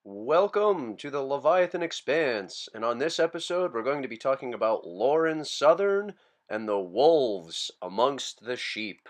Welcome to the Leviathan Expanse, and on this episode we're going to be talking about Lauren Southern and the wolves amongst the sheep.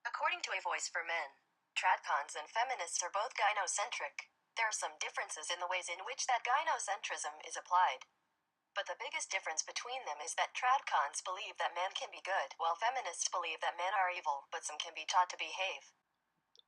According to A Voice for Men, Tradcons and feminists are both gynocentric. There are some differences in the ways in which that gynocentrism is applied. But the biggest difference between them is that Tradcons believe that men can be good, while feminists believe that men are evil, but some can be taught to behave.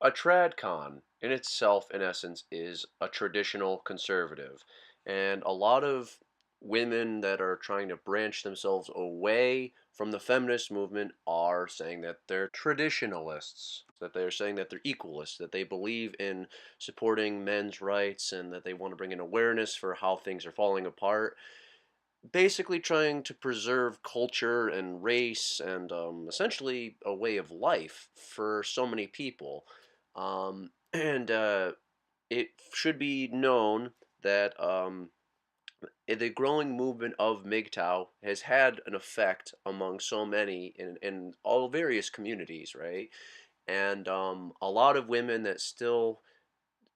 A Tradcon, in itself, in essence, is a traditional conservative, and a lot of women that are trying to branch themselves away from the feminist movement are saying that they're traditionalists, that they're saying that they're equalists, that they believe in supporting men's rights, and that they want to bring in awareness for how things are falling apart, basically trying to preserve culture and race and essentially a way of life for so many people. And it should be known that the growing movement of MGTOW has had an effect among so many in all various communities, right? And a lot of women that still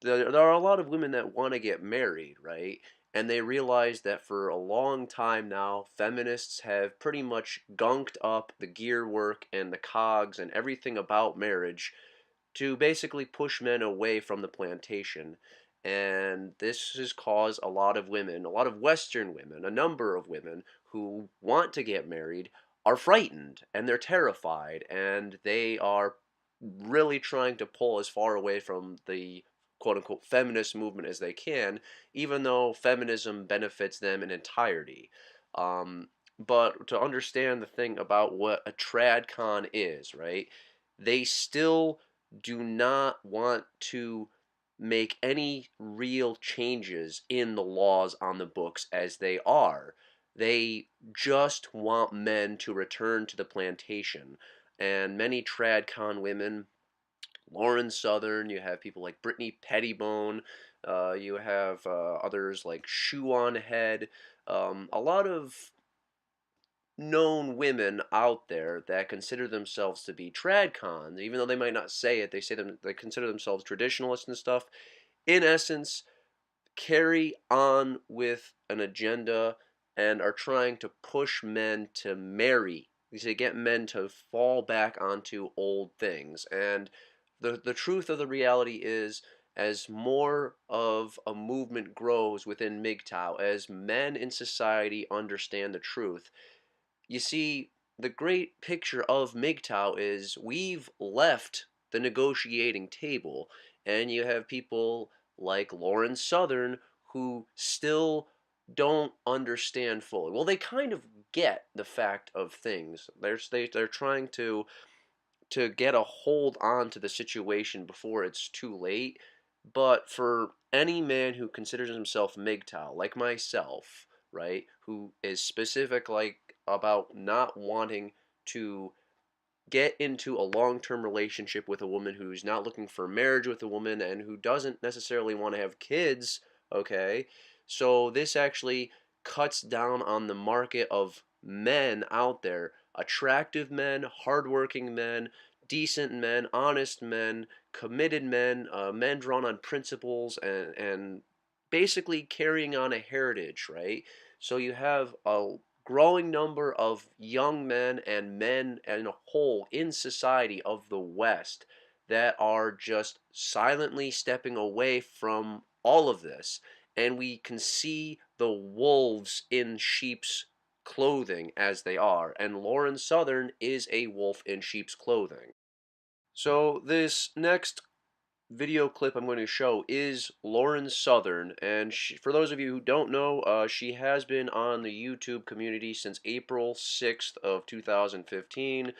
there are a lot of women that want to get married, right? And they realize that for a long time now, feminists have pretty much gunked up the gear work and the cogs and everything about marriage to basically push men away from the plantation. And this has caused a lot of women, a lot of Western women, a number of women who want to get married are frightened and they're terrified and they are really trying to pull as far away from the quote unquote feminist movement as they can, even though feminism benefits them in entirety. But to understand the thing about what a tradcon is, right? They still do not want to make any real changes in the laws on the books as they are. They just want men to return to the plantation. And many tradcon women, Lauren Southern, you have people like Brittany Pettibone, you have others like Shoe on Head, a lot of known women out there that consider themselves to be tradcons, even though they might not say it. They consider themselves traditionalists and stuff. In essence, carry on with an agenda and are trying to push men to marry. They say get men to fall back onto old things. And the truth of the reality is, as more of a movement grows within MGTOW, as men in society understand the truth, you see, the great picture of MGTOW is we've left the negotiating table, and you have people like Lauren Southern who still don't understand fully. Well, they kind of get the fact of things. They're trying to get a hold on to the situation before it's too late. But for any man who considers himself MGTOW, like myself, right, who is specific like about not wanting to get into a long-term relationship with a woman who's not looking for marriage with a woman and who doesn't necessarily want to have kids, okay? So this actually cuts down on the market of men out there, attractive men, hardworking men, decent men, honest men, committed men, men drawn on principles and basically carrying on a heritage, right? So you have a growing number of young men and men and a whole in society of the West that are just silently stepping away from all of this. And we can see the wolves in sheep's clothing as they are. And Lauren Southern is a wolf in sheep's clothing. So this next video clip I'm going to show is Lauren Southern, and for those of you who don't know, she has been on the YouTube community since April 6th of 2015,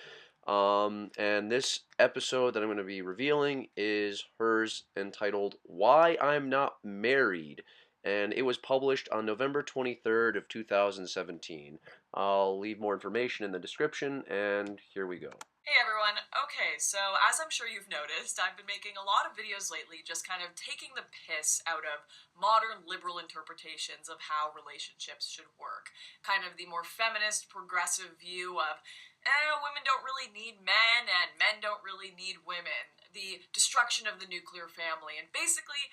and this episode that I'm going to be revealing is hers, entitled "Why I'm Not Married," and it was published on November 23rd of 2017. I'll leave more information in the description, and here we go. Hey everyone, okay, so as I'm sure you've noticed, I've been making a lot of videos lately just kind of taking the piss out of modern liberal interpretations of how relationships should work. Kind of the more feminist, progressive view of, women don't really need men and men don't really need women. The destruction of the nuclear family, and basically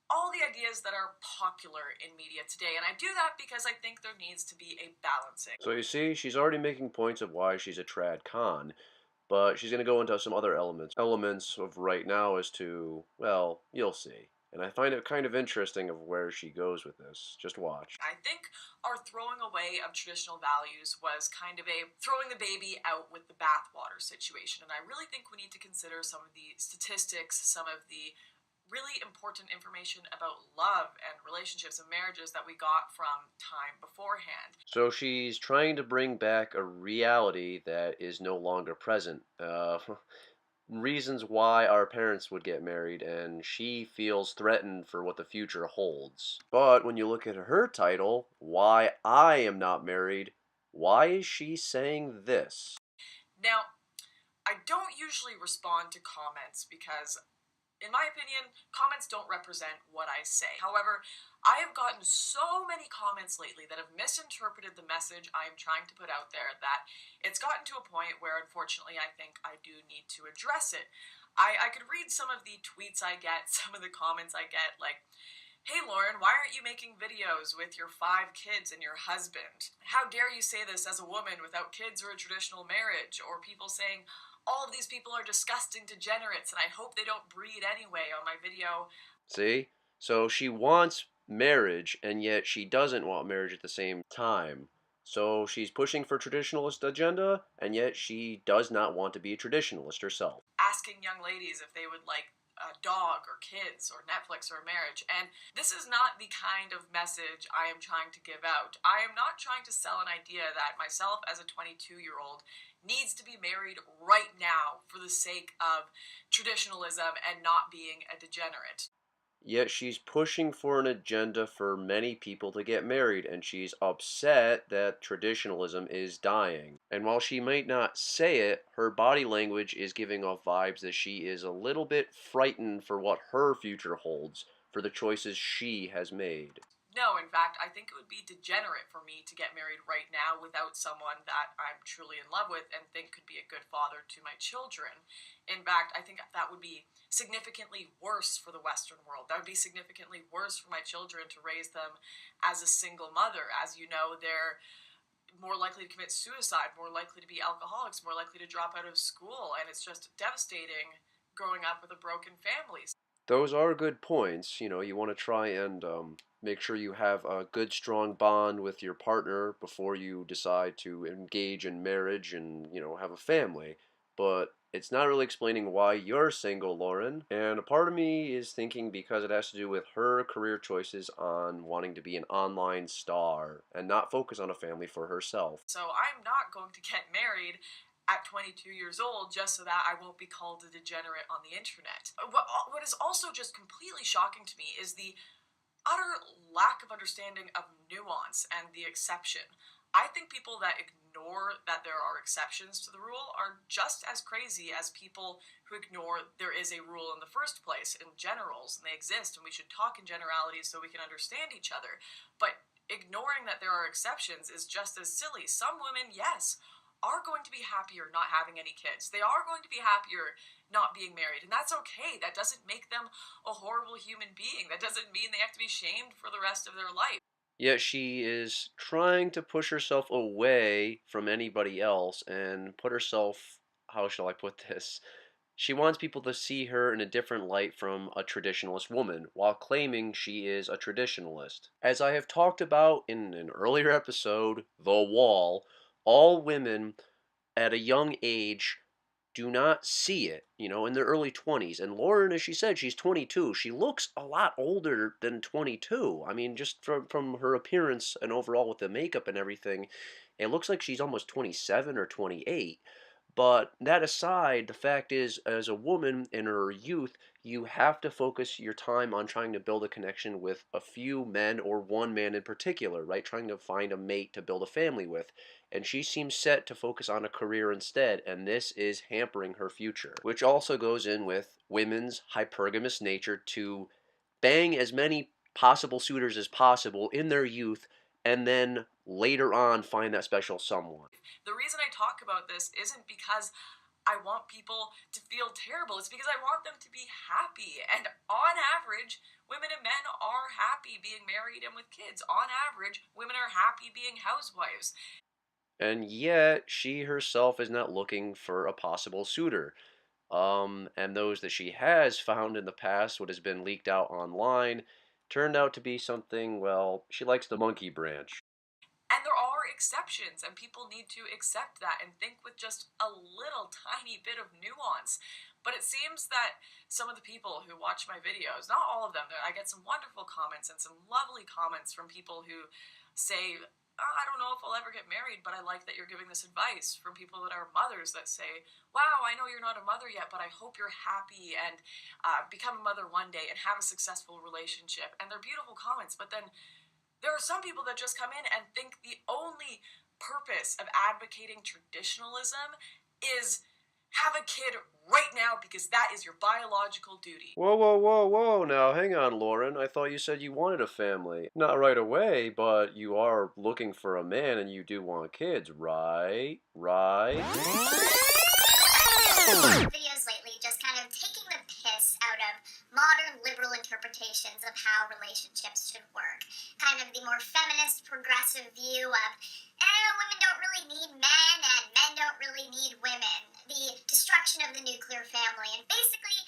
all the ideas that are popular in media today. And I do that because I think there needs to be a balancing. So you see, she's already making points of why she's a Tradcon, but she's going to go into some other elements of right now as to, well, you'll see. And I find it kind of interesting of where she goes with this. Just watch. I think our throwing away of traditional values was kind of a throwing the baby out with the bathwater situation. And I really think we need to consider some of the statistics, some of the really important information about love and relationships and marriages that we got from time beforehand. So she's trying to bring back a reality that is no longer present. Reasons why our parents would get married, and she feels threatened for what the future holds. But when you look at her title, "Why I Am Not Married," why is she saying this? Now, I don't usually respond to comments because, in my opinion, comments don't represent what I say. However, I have gotten so many comments lately that have misinterpreted the message I am trying to put out there that it's gotten to a point where, unfortunately, I think I do need to address it. I could read some of the tweets I get, some of the comments I get, like, "Hey Lauren, why aren't you making videos with your 5 kids and your husband? How dare you say this as a woman without kids or a traditional marriage?" Or people saying, "All of these people are disgusting degenerates and I hope they don't breed anyway," on my video. See? So she wants marriage, and yet she doesn't want marriage at the same time. So she's pushing for traditionalist agenda, and yet she does not want to be a traditionalist herself. Asking young ladies if they would like a dog or kids or Netflix or marriage. And this is not the kind of message I am trying to give out. I am not trying to sell an idea that myself as a 22-year-old needs to be married right now for the sake of traditionalism and not being a degenerate. Yet she's pushing for an agenda for many people to get married, and she's upset that traditionalism is dying. And while she might not say it, her body language is giving off vibes that she is a little bit frightened for what her future holds, for the choices she has made. No, in fact, I think it would be degenerate for me to get married right now without someone that I'm truly in love with and think could be a good father to my children. In fact, I think that would be significantly worse for the Western world. That would be significantly worse for my children to raise them as a single mother. As you know, they're more likely to commit suicide, more likely to be alcoholics, more likely to drop out of school, and it's just devastating growing up with a broken family. Those are good points. You want to try and make sure you have a good, strong bond with your partner before you decide to engage in marriage and, have a family. But it's not really explaining why you're single, Lauren. And a part of me is thinking because it has to do with her career choices on wanting to be an online star and not focus on a family for herself. So I'm not going to get married at 22 years old just so that I won't be called a degenerate on the internet. What is also just completely shocking to me is the utter lack of understanding of nuance and the exception. I think people that ignore that there are exceptions to the rule are just as crazy as people who ignore there is a rule in the first place in generals, and they exist, and we should talk in generalities so we can understand each other. But ignoring that there are exceptions is just as silly. Some women, yes, are going to be happier not having any kids. They are going to be happier not being married, and that's okay. That doesn't make them a horrible human being. That doesn't mean they have to be shamed for the rest of their life. Yet she is trying to push herself away from anybody else and put herself, how shall I put this? She wants people to see her in a different light from a traditionalist woman, while claiming she is a traditionalist. As I have talked about in an earlier episode, The Wall, all women at a young age do not see it, in their early 20s. And Lauren, as she said, she's 22. She looks a lot older than 22. I mean, just from her appearance and overall with the makeup and everything, it looks like she's almost 27 or 28. But that aside, the fact is, as a woman in her youth, you have to focus your time on trying to build a connection with a few men or one man in particular, right? Trying to find a mate to build a family with. And she seems set to focus on a career instead, and this is hampering her future. Which also goes in with women's hypergamous nature to bang as many possible suitors as possible in their youth and then later on find that special someone. The reason I talk about this isn't because I want people to feel terrible. It's because I want them to be happy. And on average, women and men are happy being married and with kids. On average, women are happy being housewives. And yet, she herself is not looking for a possible suitor. And those that she has found in the past, what has been leaked out online, turned out to be something, well, she likes the monkey branch. And there are exceptions, and people need to accept that and think with just a little tiny bit of nuance. But it seems that some of the people who watch my videos, not all of them, I get some wonderful comments and some lovely comments from people who say, "Oh, I don't know if I'll ever get married, but I like that you're giving this advice," from people that are mothers that say, "Wow, I know you're not a mother yet, but I hope you're happy and become a mother one day and have a successful relationship." And they're beautiful comments, but then there are some people that just come in and think the only purpose of advocating traditionalism is have a kid right now because that is your biological duty. Whoa, whoa, whoa, whoa. Now, hang on, Lauren. I thought you said you wanted a family. Not right away, but you are looking for a man and you do want kids, right? Right? Videos lately just kind of taking the piss out of modern liberal interpretations of how relationships should work. Kind of the more feminist, progressive view of, women don't really need men and men don't really need women. The destruction of the nuclear family and basically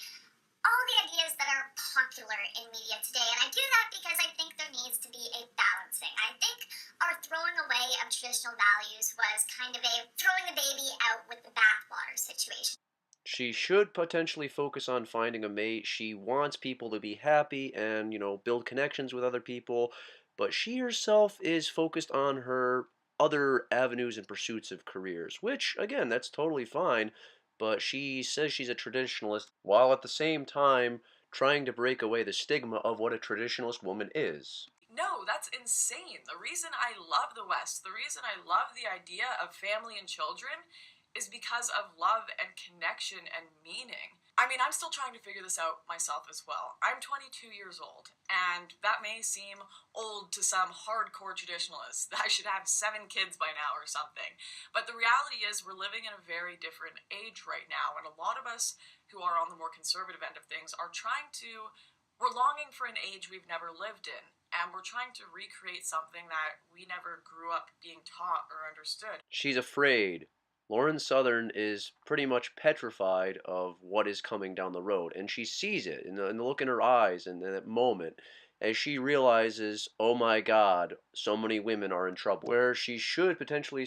all the ideas that are popular in media today. And I do that because I think there needs to be a balancing. I think our throwing away of traditional values was kind of a throwing the baby out with the bathwater situation. She should potentially focus on finding a mate. She wants people to be happy and, build connections with other people, but she herself is focused on her other avenues and pursuits of careers, which, again, that's totally fine, but she says she's a traditionalist while at the same time trying to break away the stigma of what a traditionalist woman is. No, that's insane. The reason I love the West, the reason I love the idea of family and children is because of love and connection and meaning. I mean, I'm still trying to figure this out myself as well. I'm 22 years old, and that may seem old to some hardcore traditionalists. I should have 7 kids by now or something. But the reality is we're living in a very different age right now, and a lot of us who are on the more conservative end of things are we're longing for an age we've never lived in, and we're trying to recreate something that we never grew up being taught or understood. She's afraid. Lauren Southern is pretty much petrified of what is coming down the road, and she sees it in the look in her eyes and in that moment as she realizes, oh my God, so many women are in trouble. Where she should potentially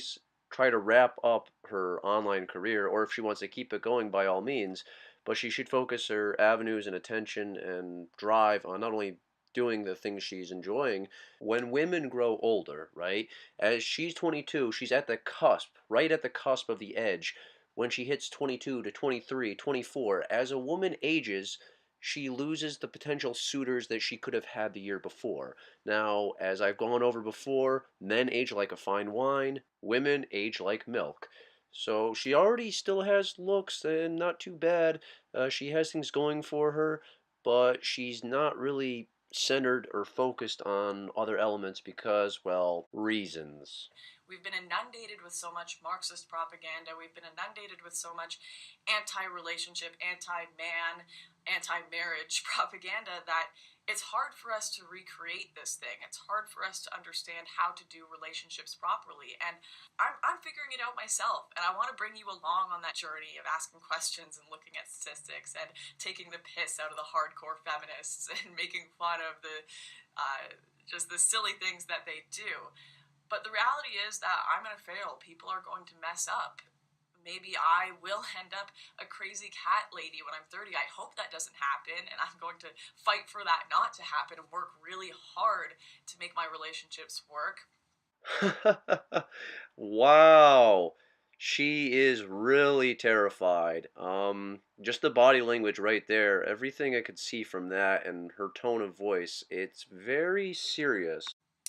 try to wrap up her online career, or if she wants to keep it going, by all means, but she should focus her avenues and attention and drive on not only doing the things she's enjoying. When women grow older, right? As she's 22, she's at the cusp, right at the cusp of the edge. When she hits 22 to 23, 24, as a woman ages, she loses the potential suitors that she could have had the year before. Now, as I've gone over before, men age like a fine wine, women age like milk. So she already still has looks and not too bad. She has things going for her, but she's not really centered or focused on other elements because, well, reasons. We've been inundated with so much Marxist propaganda. We've been inundated with so much anti-relationship, anti-man, anti-marriage propaganda that it's hard for us to recreate this thing. It's hard for us to understand how to do relationships properly. And I'm figuring it out myself. And I want to bring you along on that journey of asking questions and looking at statistics and taking the piss out of the hardcore feminists and making fun of the just the silly things that they do. But the reality is that I'm going to fail. People are going to mess up. Maybe I will end up a crazy cat lady when I'm 30. I hope that doesn't happen, and I'm going to fight for that not to happen and work really hard to make my relationships work. Wow. She is really terrified. Just the body language right there, everything I could see from that and her tone of voice, it's very serious.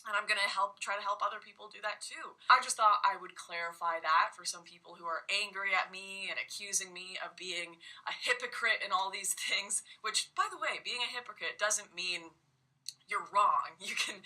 And I'm going to try to help other people do that too. I just thought I would clarify that for some people who are angry at me and accusing me of being a hypocrite and all these things, which, by the way, being a hypocrite doesn't mean you're wrong. You can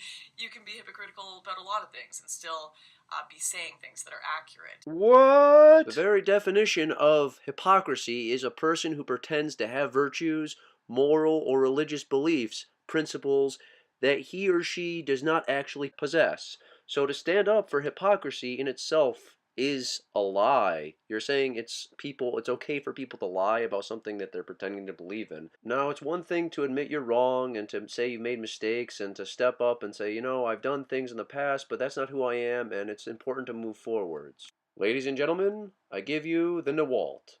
be hypocritical about a lot of things and still be saying things that are accurate. What? The very definition of hypocrisy is a person who pretends to have virtues, moral or religious beliefs, principles that he or she does not actually possess. So to stand up for hypocrisy in itself is a lie. You're saying it's okay for people to lie about something that they're pretending to believe in. Now, it's one thing to admit you're wrong and to say you've made mistakes and to step up and say, I've done things in the past, but that's not who I am, and it's important to move forwards. Ladies and gentlemen, I give you the NEWALT.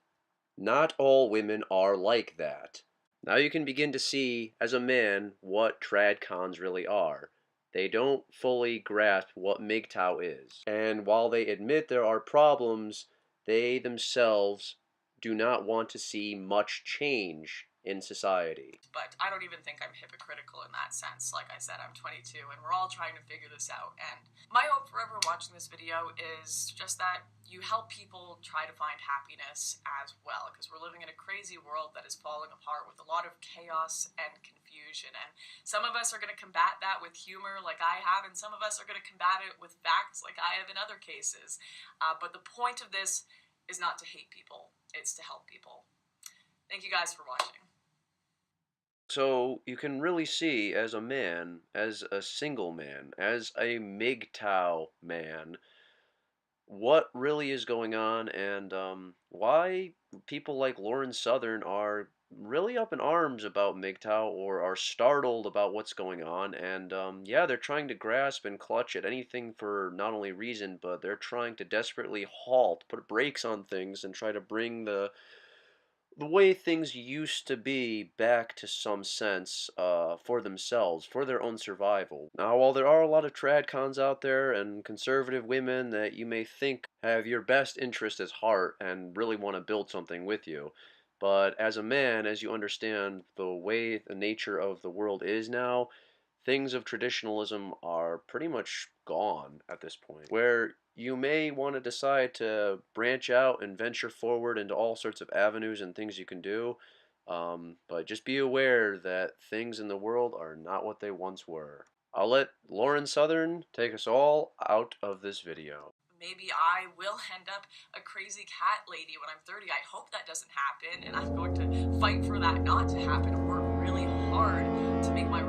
Not all women are like that. Now you can begin to see, as a man, what Tradcons really are. They don't fully grasp what MGTOW is. And while they admit there are problems, they themselves do not want to see much change in society. But I don't even think I'm hypocritical in that sense. Like I said, I'm 22 and we're all trying to figure this out. And my hope for everyone watching this video is just that you help people try to find happiness as well, because we're living in a crazy world that is falling apart with a lot of chaos and confusion. And some of us are going to combat that with humor like I have, and some of us are going to combat it with facts like I have in other cases. But the point of this is not to hate people, it's to help people. Thank you guys for watching. So you can really see, as a man, as a single man, as a MGTOW man, what really is going on and why people like Lauren Southern are really up in arms about MGTOW or are startled about what's going on. And yeah, they're trying to grasp and clutch at anything for not only reason, but they're trying to desperately put brakes on things and try to bring the way things used to be back to some sense for themselves, for their own survival. Now, while there are a lot of Tradcons out there and conservative women that you may think have your best interest at heart and really want to build something with you, but as a man, as you understand the way the nature of the world is now, things of traditionalism are pretty much gone at this point. Where you may want to decide to branch out and venture forward into all sorts of avenues and things you can do, but just be aware that things in the world are not what they once were. I'll let Lauren Southern take us all out of this video. Maybe I will end up a crazy cat lady when I'm 30. I hope that doesn't happen, and I'm going to fight for that not to happen and work really hard to make my